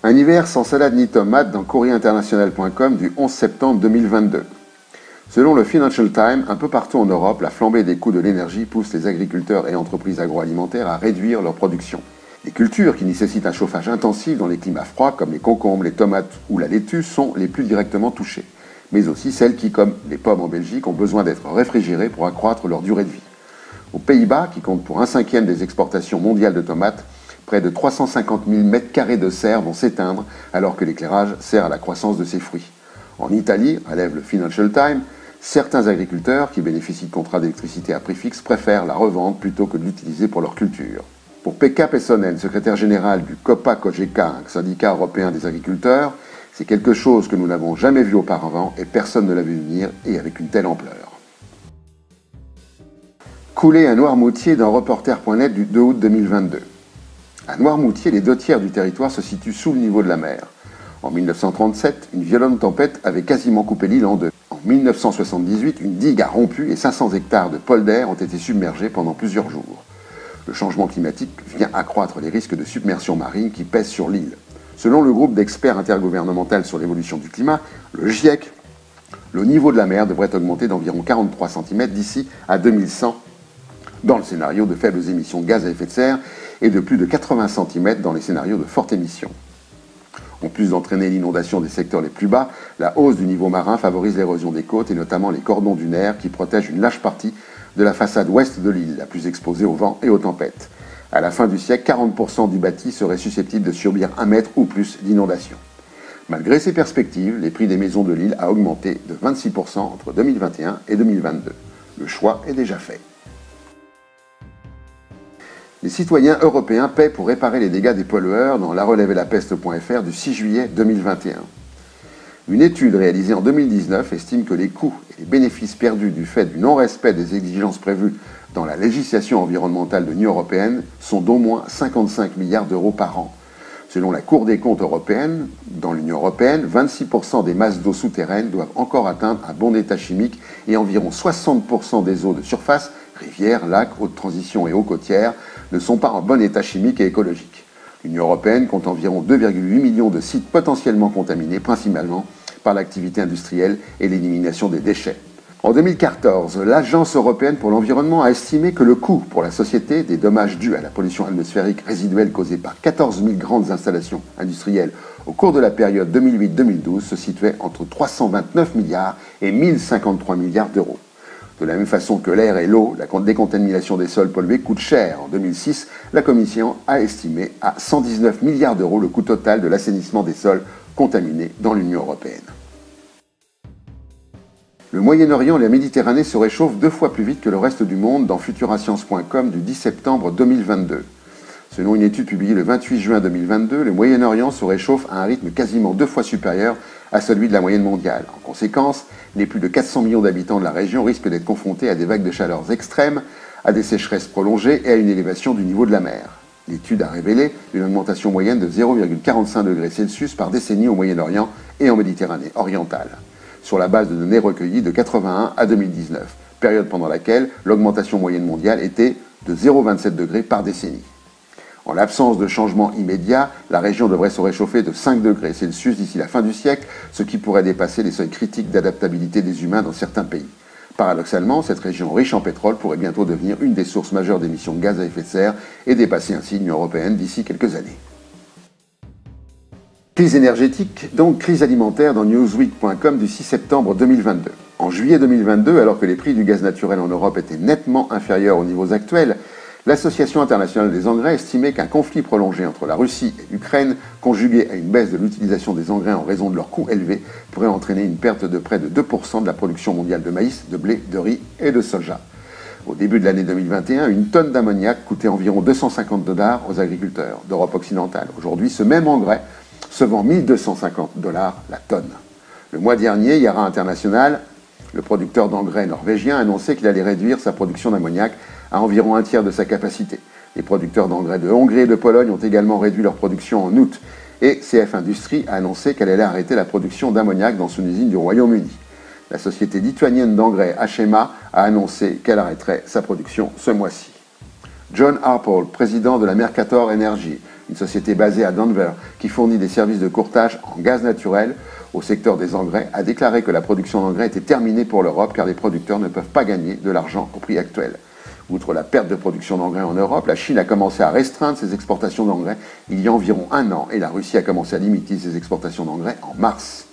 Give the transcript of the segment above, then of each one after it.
Un hiver sans salade ni tomate dans courrierinternational.com du 11 septembre 2022. Selon le Financial Times, un peu partout en Europe, la flambée des coûts de l'énergie pousse les agriculteurs et entreprises agroalimentaires à réduire leur production. Les cultures qui nécessitent un chauffage intensif dans les climats froids, comme les concombres, les tomates ou la laitue, sont les plus directement touchées. Mais aussi celles qui, comme les pommes en Belgique, ont besoin d'être réfrigérées pour accroître leur durée de vie. Aux Pays-Bas, qui comptent pour 1/5 des exportations mondiales de tomates, près de 350 000 m² de serre vont s'éteindre alors que l'éclairage sert à la croissance de ces fruits. En Italie, relève le Financial Times, certains agriculteurs qui bénéficient de contrats d'électricité à prix fixe préfèrent la revendre plutôt que de l'utiliser pour leur culture. Pour Pekka Pessonen, secrétaire général du COPA-COGECA, un syndicat européen des agriculteurs, c'est quelque chose que nous n'avons jamais vu auparavant et personne ne l'a vu venir et avec une telle ampleur. Coulé à Noirmoutier dans Reporter.net du 2 août 2022. À Noirmoutier, les 2/3 du territoire se situent sous le niveau de la mer. En 1937, une violente tempête avait quasiment coupé l'île en deux. En 1978, une digue a rompu et 500 hectares de polders ont été submergés pendant plusieurs jours. Le changement climatique vient accroître les risques de submersion marine qui pèsent sur l'île. Selon le groupe d'experts intergouvernemental sur l'évolution du climat, le GIEC, le niveau de la mer devrait augmenter d'environ 43 cm d'ici à 2100 dans le scénario de faibles émissions de gaz à effet de serre et de plus de 80 cm dans les scénarios de forte émission. En plus d'entraîner l'inondation des secteurs les plus bas, la hausse du niveau marin favorise l'érosion des côtes et notamment les cordons dunaires qui protègent une large partie de la façade ouest de l'île, la plus exposée au vent et aux tempêtes. À la fin du siècle, 40% du bâti serait susceptible de subir 1 mètre ou plus d'inondation. Malgré ces perspectives, les prix des maisons de l'île a augmenté de 26% entre 2021 et 2022. Le choix est déjà fait. Les citoyens européens paient pour réparer les dégâts des pollueurs dans larelevelapeste.fr du 6 juillet 2021. Une étude réalisée en 2019 estime que les coûts et les bénéfices perdus du fait du non-respect des exigences prévues dans la législation environnementale de l'Union européenne sont d'au moins 55 milliards d'euros par an. Selon la Cour des comptes européenne, dans l'Union européenne, 26% des masses d'eau souterraines doivent encore atteindre un bon état chimique et environ 60% des eaux de surface, rivières, lacs, eaux de transition et eaux côtières, ne sont pas en bon état chimique et écologique. L'Union européenne compte environ 2,8 millions de sites potentiellement contaminés, principalement par l'activité industrielle et l'élimination des déchets. En 2014, l'Agence européenne pour l'environnement a estimé que le coût pour la société des dommages dus à la pollution atmosphérique résiduelle causée par 14 000 grandes installations industrielles au cours de la période 2008-2012 se situait entre 329 milliards et 1053 milliards d'euros. De la même façon que l'air et l'eau, la décontamination des sols pollués coûte cher. En 2006, la Commission a estimé à 119 milliards d'euros le coût total de l'assainissement des sols contaminés dans l'Union européenne. Le Moyen-Orient et la Méditerranée se réchauffent 2 fois plus vite que le reste du monde dans futurascience.com du 10 septembre 2022. Selon une étude publiée le 28 juin 2022, le Moyen-Orient se réchauffe à un rythme quasiment 2 fois supérieur à celui de la moyenne mondiale. En conséquence, les plus de 400 millions d'habitants de la région risquent d'être confrontés à des vagues de chaleur extrêmes, à des sécheresses prolongées et à une élévation du niveau de la mer. L'étude a révélé une augmentation moyenne de 0,45 degrés Celsius par décennie au Moyen-Orient et en Méditerranée orientale, sur la base de données recueillies de 81 à 2019, période pendant laquelle l'augmentation moyenne mondiale était de 0,27 degrés par décennie. En l'absence de changement immédiat, la région devrait se réchauffer de 5 degrés Celsius d'ici la fin du siècle, ce qui pourrait dépasser les seuils critiques d'adaptabilité des humains dans certains pays. Paradoxalement, cette région riche en pétrole pourrait bientôt devenir une des sources majeures d'émissions de gaz à effet de serre et dépasser ainsi l'Union européenne d'ici quelques années. Crise énergétique, donc crise alimentaire dans newsweek.com du 6 septembre 2022. En juillet 2022, alors que les prix du gaz naturel en Europe étaient nettement inférieurs aux niveaux actuels, l'Association internationale des engrais estimait qu'un conflit prolongé entre la Russie et l'Ukraine, conjugué à une baisse de l'utilisation des engrais en raison de leurs coûts élevés, pourrait entraîner une perte de près de 2% de la production mondiale de maïs, de blé, de riz et de soja. Au début de l'année 2021, une tonne d'ammoniac coûtait environ 250 $ aux agriculteurs d'Europe occidentale. Aujourd'hui, ce même engrais se vend 1 250 $ la tonne. Le mois dernier, Yara International, le producteur d'engrais norvégien, a annoncé qu'il allait réduire sa production d'ammoniac à environ 1/3 de sa capacité. Les producteurs d'engrais de Hongrie et de Pologne ont également réduit leur production en août. Et CF Industries a annoncé qu'elle allait arrêter la production d'ammoniac dans son usine du Royaume-Uni. La société lituanienne d'engrais HMA a annoncé qu'elle arrêterait sa production ce mois-ci. John Harpole, président de la Mercator Energy, une société basée à Denver qui fournit des services de courtage en gaz naturel au secteur des engrais, a déclaré que la production d'engrais était terminée pour l'Europe car les producteurs ne peuvent pas gagner de l'argent au prix actuel. Outre la perte de production d'engrais en Europe, la Chine a commencé à restreindre ses exportations d'engrais il y a environ un an et la Russie a commencé à limiter ses exportations d'engrais en mars.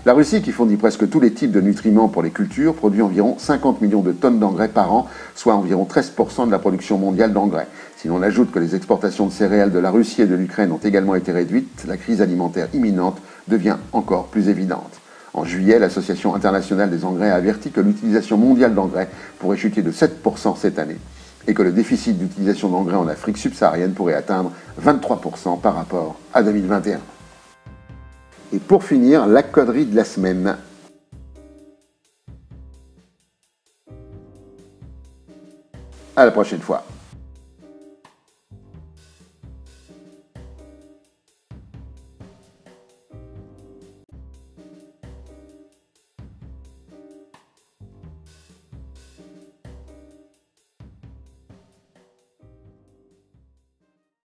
La Russie, qui fournit presque tous les types de nutriments pour les cultures, produit environ 50 millions de tonnes d'engrais par an, soit environ 13% de la production mondiale d'engrais. Si l'on ajoute que les exportations de céréales de la Russie et de l'Ukraine ont également été réduites, la crise alimentaire imminente devient encore plus évidente. En juillet, l'Association internationale des engrais a averti que l'utilisation mondiale d'engrais pourrait chuter de 7% cette année et que le déficit d'utilisation d'engrais en Afrique subsaharienne pourrait atteindre 23% par rapport à 2021. Et pour finir, la connerie de la semaine. À la prochaine fois.